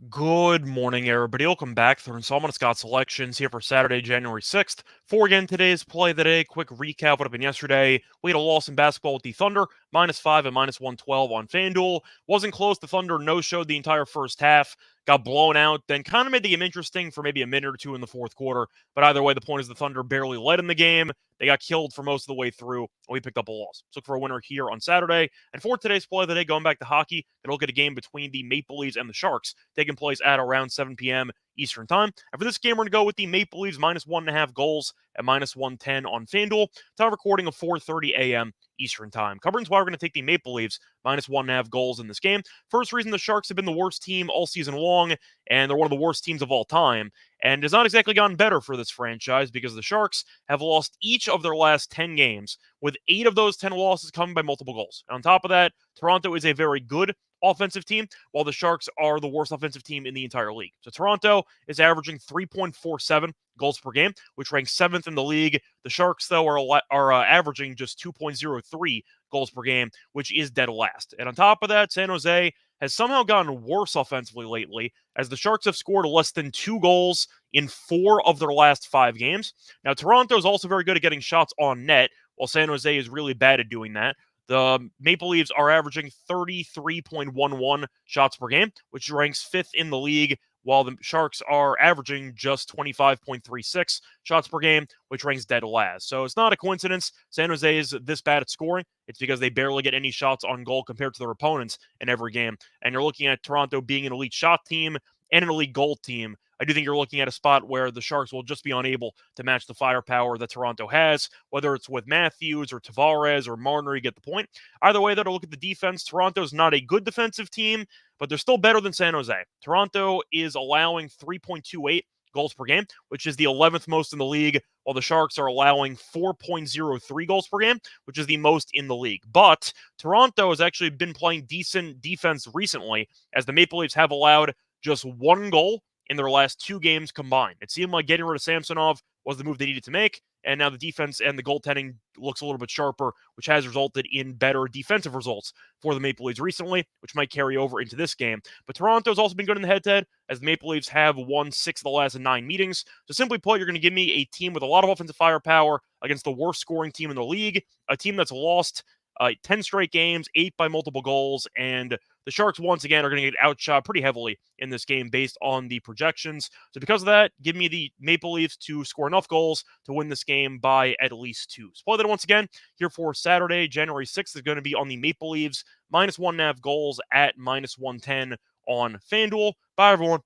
Good morning, everybody. Welcome back through installment of Scott's Selections here for Saturday, January 6th. For again today's play of the day, quick recap what happened yesterday. We had a loss in basketball with the Thunder, -5 and -112 on FanDuel. Wasn't close. The Thunder no-showed the entire first half, got blown out, then kind of made the game interesting for maybe a minute or two in the fourth quarter. But either way, the point is the Thunder barely led in the game. They got killed for most of the way through, and we picked up a loss. So look for a winner here on Saturday. And for today's play of the day, going back to hockey, gonna look at a game between the Maple Leafs and the Sharks, taking place at around 7 p.m. Eastern Time. And for this game, we're going to go with the Maple Leafs -1.5 goals at -110 on FanDuel. Time recording of 4:30 a.m. Eastern Time. Covering why we're going to take the Maple Leafs -1.5 goals in this game. First reason, the Sharks have been the worst team all season long, and they're one of the worst teams of all time. And it's not exactly gotten better for this franchise because the Sharks have lost each of their last 10 games, with 8 of those 10 losses coming by multiple goals. And on top of that, Toronto is a very good offensive team, while the Sharks are the worst offensive team in the entire league. So Toronto is averaging 3.47 goals per game, which ranks 7th in the league. The Sharks, though, are averaging just 2.03 goals per game, which is dead last. And on top of that, San Jose has somehow gotten worse offensively lately, as the Sharks have scored less than 2 goals in 4 of their last 5 games. Now, Toronto is also very good at getting shots on net, while San Jose is really bad at doing that. The Maple Leafs are averaging 33.11 shots per game, which ranks 5th in the league, while the Sharks are averaging just 25.36 shots per game, which ranks dead last. So it's not a coincidence San Jose is this bad at scoring. It's because they barely get any shots on goal compared to their opponents in every game. And you're looking at Toronto being an elite shot team and an elite goal team. I do think you're looking at a spot where the Sharks will just be unable to match the firepower that Toronto has, whether it's with Matthews or Tavares or Marner, you get the point. Either way, though, to look at the defense, Toronto's not a good defensive team, but they're still better than San Jose. Toronto is allowing 3.28 goals per game, which is the 11th most in the league, while the Sharks are allowing 4.03 goals per game, which is the most in the league. But Toronto has actually been playing decent defense recently, as the Maple Leafs have allowed just 1 goal in their last 2 games combined. It seemed like getting rid of Samsonov was the move they needed to make, and now the defense and the goaltending looks a little bit sharper, which has resulted in better defensive results for the Maple Leafs recently, which might carry over into this game. But Toronto's also been good in the head-to-head, as the Maple Leafs have won 6 of the last 9 meetings. So simply put, you're going to give me a team with a lot of offensive firepower against the worst scoring team in the league, a team that's lost 10 straight games, 8 by multiple goals, and the Sharks, once again, are going to get outshot pretty heavily in this game based on the projections. So because of that, give me the Maple Leafs to score enough goals to win this game by at least 2. Spoil that once again, here for Saturday, January 6th, is going to be on the Maple Leafs, -1.5 goals at -110 on FanDuel. Bye, everyone.